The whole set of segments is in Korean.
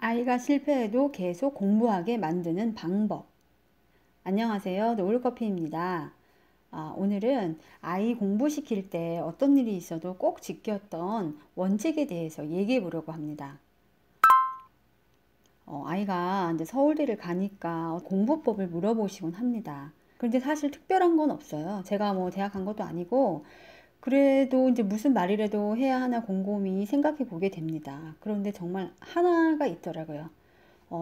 아이가 실패해도 계속 공부하게 만드는 방법. 안녕하세요. 노을커피입니다. 오늘은 아이 공부시킬 때 어떤 일이 있어도 꼭 지켰던 원칙에 대해서 얘기해 보려고 합니다. 아이가 이제 서울대를 가니까 공부법을 물어보시곤 합니다. 그런데 사실 특별한 건 없어요. 제가 뭐 대학 간 것도 아니고, 그래도 이제 무슨 말이라도 해야 하나 곰곰이 생각해 보게 됩니다. 그런데 정말 하나가 있더라고요.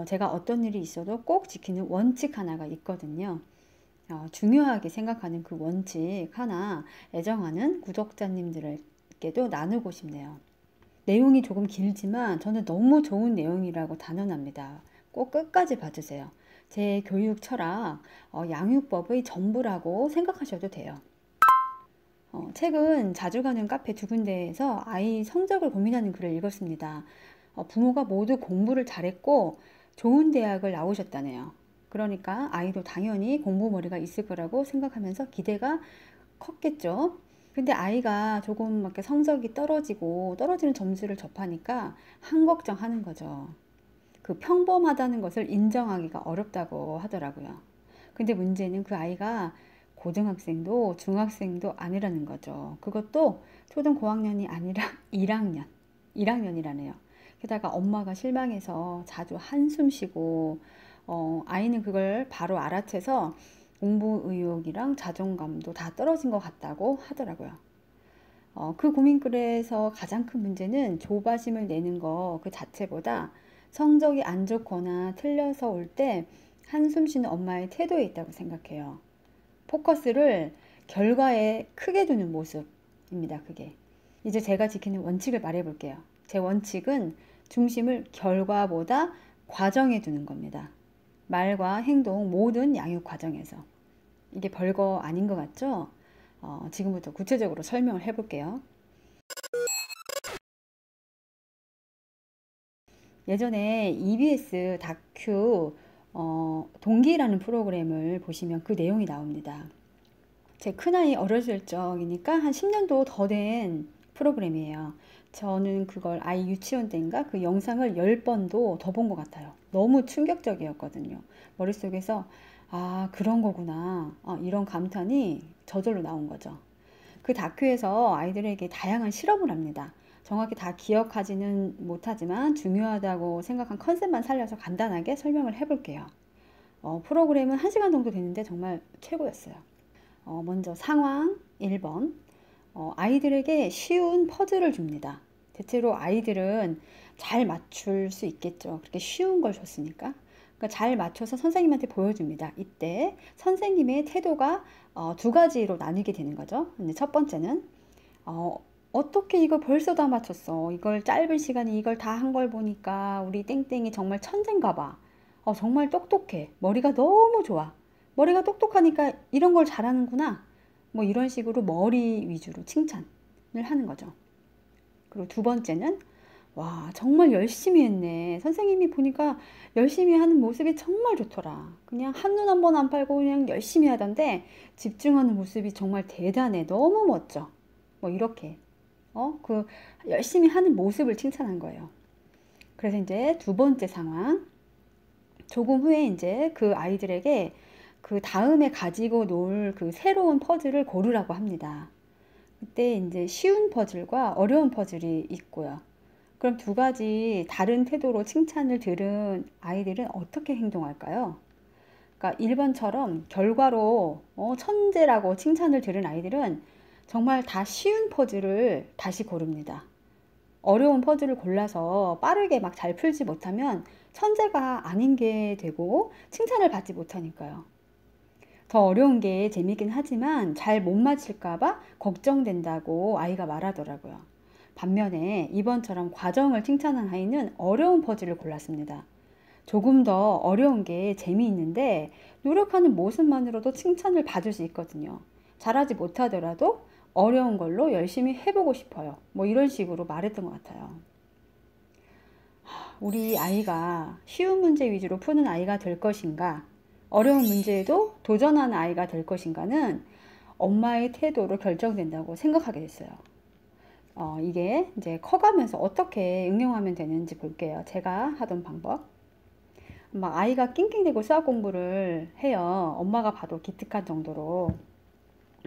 제가 어떤 일이 있어도 꼭 지키는 원칙 하나가 있거든요. 중요하게 생각하는 그 원칙 하나 애정하는 구독자님들에게도 나누고 싶네요. 내용이 조금 길지만 저는 너무 좋은 내용이라고 단언합니다. 꼭 끝까지 봐주세요. 제 교육 철학, 양육법의 전부라고 생각하셔도 돼요. 최근 자주 가는 카페 두 군데에서 아이 성적을 고민하는 글을 읽었습니다. 부모가 모두 공부를 잘했고 좋은 대학을 나오셨다네요. 그러니까 아이도 당연히 공부머리가 있을 거라고 생각하면서 기대가 컸겠죠. 근데 아이가 조금 이렇게 성적이 떨어지는 점수를 접하니까 한 걱정하는 거죠. 그 평범하다는 것을 인정하기가 어렵다고 하더라고요. 근데 문제는 그 아이가 고등학생도 중학생도 아니라는 거죠. 그것도 초등 고학년이 아니라 1학년. 1학년이라네요. 게다가 엄마가 실망해서 자주 한숨 쉬고, 아이는 그걸 바로 알아채서 공부 의욕이랑 자존감도 다 떨어진 것 같다고 하더라고요. 그 고민글에서 가장 큰 문제는 조바심을 내는 거 그 자체보다 성적이 안 좋거나 틀려서 올 때 한숨 쉬는 엄마의 태도에 있다고 생각해요. 포커스를 결과에 크게 두는 모습입니다, 그게. 이제 제가 지키는 원칙을 말해 볼게요. 제 원칙은 중심을 결과보다 과정에 두는 겁니다. 말과 행동 모든 양육 과정에서. 이게 별거 아닌 것 같죠? 지금부터 구체적으로 설명을 해볼게요. 예전에 EBS 다큐 동기라는 프로그램을 보시면 그 내용이 나옵니다. 제 큰아이 어렸을 적이니까 한 10년도 더 된 프로그램이에요. 저는 그걸 아이 유치원 때인가 그 영상을 10번도 더 본 것 같아요. 너무 충격적이었거든요. 머릿속에서 아, 그런 거구나. 이런 감탄이 저절로 나온 거죠. 그 다큐에서 아이들에게 다양한 실험을 합니다. 정확히 다 기억하지는 못하지만 중요하다고 생각한 컨셉만 살려서 간단하게 설명을 해볼게요. 프로그램은 1시간 정도 되는데 정말 최고였어요. 먼저 상황 1번. 아이들에게 쉬운 퍼즐을 줍니다. 대체로 아이들은 잘 맞출 수 있겠죠. 그렇게 쉬운 걸 줬으니까. 그러니까 잘 맞춰서 선생님한테 보여줍니다. 이때 선생님의 태도가 두 가지로 나뉘게 되는 거죠. 근데 첫 번째는 어떻게 이걸 벌써 다 맞췄어? 이걸 짧은 시간에 이걸 다 한 걸 보니까 우리 땡땡이 정말 천재인가 봐. 정말 똑똑해. 머리가 너무 좋아. 머리가 똑똑하니까 이런 걸 잘하는구나. 뭐 이런 식으로 머리 위주로 칭찬을 하는 거죠. 그리고 두 번째는 와, 정말 열심히 했네. 선생님이 보니까 열심히 하는 모습이 정말 좋더라. 그냥 한눈 한 번 안 팔고 그냥 열심히 하던데 집중하는 모습이 정말 대단해. 너무 멋져. 뭐 이렇게 그 열심히 하는 모습을 칭찬한 거예요. 그래서 이제 두 번째 상황. 조금 후에 이제 그 아이들에게 그 다음에 가지고 놀 그 새로운 퍼즐을 고르라고 합니다. 그때 이제 쉬운 퍼즐과 어려운 퍼즐이 있고요. 그럼 두 가지 다른 태도로 칭찬을 들은 아이들은 어떻게 행동할까요? 그러니까 1번처럼 결과로 천재라고 칭찬을 들은 아이들은 정말 다 쉬운 퍼즐을 다시 고릅니다. 어려운 퍼즐을 골라서 빠르게 막 잘 풀지 못하면 천재가 아닌 게 되고 칭찬을 받지 못하니까요. 더 어려운 게 재밌긴 하지만 잘 못 맞힐까봐 걱정된다고 아이가 말하더라고요. 반면에 이번처럼 과정을 칭찬한 아이는 어려운 퍼즐을 골랐습니다. 조금 더 어려운 게 재미있는데 노력하는 모습만으로도 칭찬을 받을 수 있거든요. 잘하지 못하더라도 어려운 걸로 열심히 해보고 싶어요. 뭐 이런 식으로 말했던 것 같아요. 우리 아이가 쉬운 문제 위주로 푸는 아이가 될 것인가, 어려운 문제에도 도전하는 아이가 될 것인가는 엄마의 태도로 결정된다고 생각하게 됐어요. 이게 이제 커가면서 어떻게 응용하면 되는지 볼게요. 제가 하던 방법. 막 아이가 낑낑대고 수학 공부를 해요. 엄마가 봐도 기특한 정도로.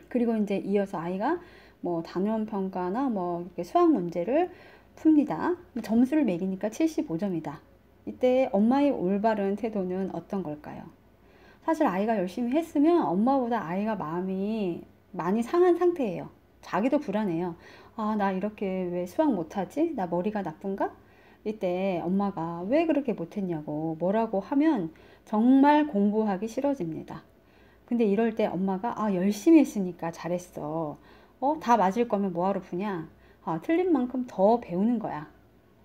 그리고 이제 이어서 아이가 뭐 단원 평가나 뭐 이렇게 수학 문제를 풉니다. 점수를 매기니까 75점이다. 이때 엄마의 올바른 태도는 어떤 걸까요? 사실 아이가 열심히 했으면 엄마보다 아이가 마음이 많이 상한 상태예요. 자기도 불안해요. 아, 나 이렇게 왜 수학 못하지? 나 머리가 나쁜가? 이때 엄마가 왜 그렇게 못했냐고 뭐라고 하면 정말 공부하기 싫어집니다. 근데 이럴 때 엄마가 열심히 했으니까 잘했어. 다 맞을 거면 뭐하러 푸냐? 틀린 만큼 더 배우는 거야.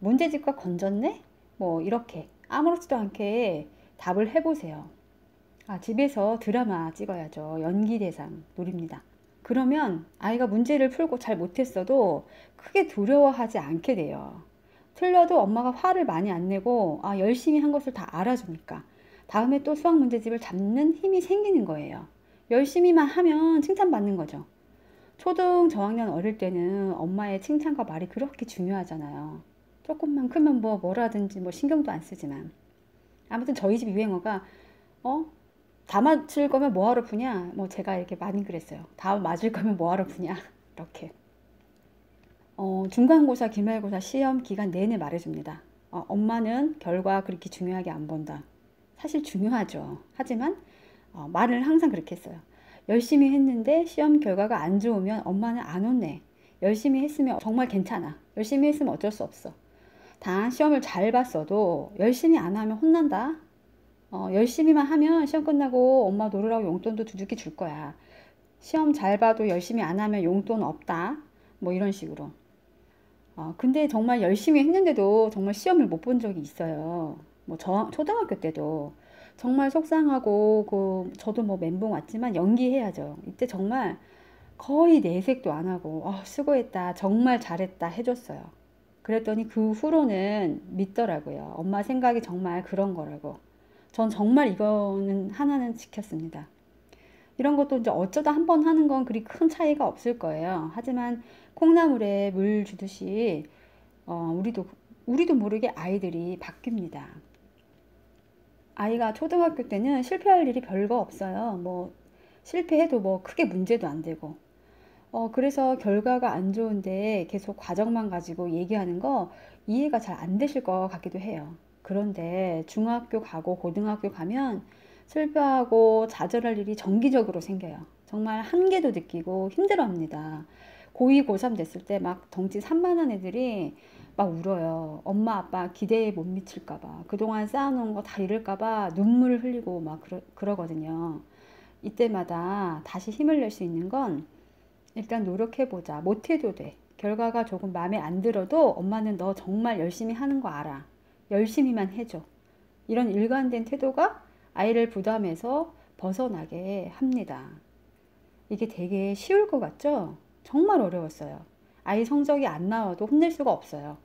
문제집과 건졌네? 뭐 이렇게 아무렇지도 않게 답을 해보세요. 집에서 드라마 찍어야죠. 연기 대상 노립니다. 그러면 아이가 문제를 풀고 잘 못했어도 크게 두려워하지 않게 돼요. 틀려도 엄마가 화를 많이 안 내고 열심히 한 것을 다 알아주니까 다음에 또 수학 문제집을 잡는 힘이 생기는 거예요. 열심히만 하면 칭찬받는 거죠. 초등 저학년 어릴 때는 엄마의 칭찬과 말이 그렇게 중요하잖아요. 조금만 크면 뭐라든지 신경도 안 쓰지만. 아무튼 저희 집 유행어가 다 맞을 거면 뭐하러 푸냐? 제가 이렇게 많이 그랬어요. 다 맞을 거면 뭐하러 푸냐? 이렇게. 중간고사, 기말고사 시험 기간 내내 말해줍니다. 엄마는 결과 그렇게 중요하게 안 본다. 사실 중요하죠. 하지만 말을 항상 그렇게 했어요. 열심히 했는데 시험 결과가 안 좋으면 엄마는 안 혼내. 열심히 했으면 정말 괜찮아. 열심히 했으면 어쩔 수 없어. 단 시험을 잘 봤어도 열심히 안 하면 혼난다. 열심히만 하면 시험 끝나고 엄마 놀으라고 용돈도 두둑히 줄 거야. 시험 잘 봐도 열심히 안 하면 용돈 없다. 이런 식으로. 근데 정말 열심히 했는데도 정말 시험을 못 본 적이 있어요. 초등학교 때도 정말 속상하고 저도 멘붕 왔지만 연기해야죠. 이때 정말 거의 내색도 안 하고 수고했다, 정말 잘했다 해줬어요. 그랬더니 그 후로는 믿더라고요. 엄마 생각이 정말 그런 거라고. 전 정말 이거는 하나는 지켰습니다. 이런 것도 이제 어쩌다 한 번 하는 건 그리 큰 차이가 없을 거예요. 하지만 콩나물에 물 주듯이 우리도 모르게 아이들이 바뀝니다. 아이가 초등학교 때는 실패할 일이 별거 없어요. 실패해도 크게 문제도 안 되고. 그래서 결과가 안 좋은데 계속 과정만 가지고 얘기하는 거 이해가 잘 안 되실 것 같기도 해요. 그런데 중학교 가고 고등학교 가면 실패하고 좌절할 일이 정기적으로 생겨요. 정말 한계도 느끼고 힘들어합니다. 고2, 고3 됐을 때 막 덩치 산만한 애들이 막 울어요. 엄마 아빠 기대에 못 미칠까봐, 그동안 쌓아놓은 거 다 잃을까봐 눈물을 흘리고 막 그러거든요. 이때마다 다시 힘을 낼 수 있는 건 일단 노력해보자. 못해도 돼. 결과가 조금 마음에 안 들어도 엄마는 너 정말 열심히 하는 거 알아. 열심히만 해줘. 이런 일관된 태도가 아이를 부담에서 벗어나게 합니다. 이게 되게 쉬울 것 같죠? 정말 어려웠어요. 아이 성적이 안 나와도 혼낼 수가 없어요.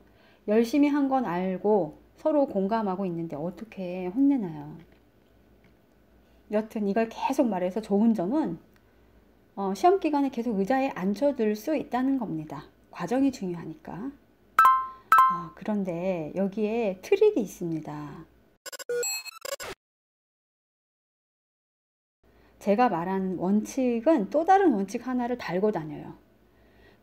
열심히 한 건 알고 서로 공감하고 있는데 어떻게 혼내나요? 여튼 이걸 계속 말해서 좋은 점은 시험 기간에 계속 의자에 앉혀둘 수 있다는 겁니다. 과정이 중요하니까. 그런데 여기에 트릭이 있습니다. 제가 말한 원칙은 또 다른 원칙 하나를 달고 다녀요.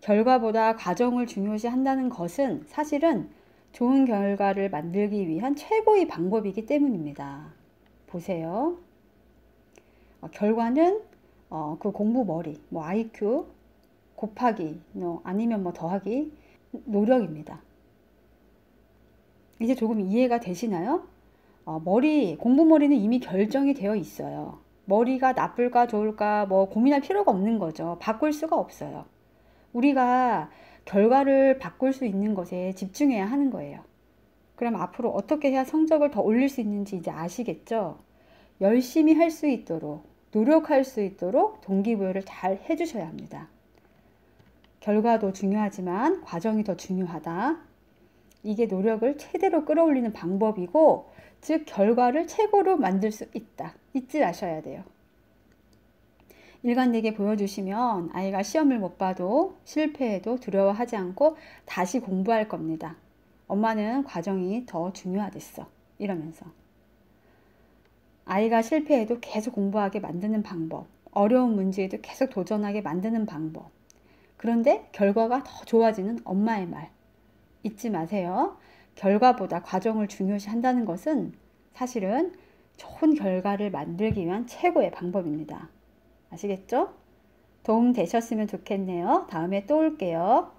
결과보다 과정을 중요시 한다는 것은 사실은 좋은 결과를 만들기 위한 최고의 방법이기 때문입니다. 보세요. 결과는 그 공부머리, IQ 곱하기, 아니면 더하기, 노력입니다. 이제 조금 이해가 되시나요? 공부머리는 이미 결정이 되어 있어요. 머리가 나쁠까 좋을까 고민할 필요가 없는 거죠. 바꿀 수가 없어요. 우리가 결과를 바꿀 수 있는 것에 집중해야 하는 거예요. 그럼 앞으로 어떻게 해야 성적을 더 올릴 수 있는지 이제 아시겠죠? 열심히 할 수 있도록, 노력할 수 있도록 동기부여를 잘 해주셔야 합니다. 결과도 중요하지만 과정이 더 중요하다. 이게 노력을 최대로 끌어올리는 방법이고, 즉 결과를 최고로 만들 수 있다. 잊지 마셔야 돼요. 일관되게 보여주시면 아이가 시험을 못 봐도 실패해도 두려워하지 않고 다시 공부할 겁니다. 엄마는 과정이 더 중요하댔어. 이러면서. 아이가 실패해도 계속 공부하게 만드는 방법, 어려운 문제에도 계속 도전하게 만드는 방법. 그런데 결과가 더 좋아지는 엄마의 말. 잊지 마세요. 결과보다 과정을 중요시 한다는 것은 사실은 좋은 결과를 만들기 위한 최고의 방법입니다. 아시겠죠? 도움 되셨으면 좋겠네요. 다음에 또 올게요.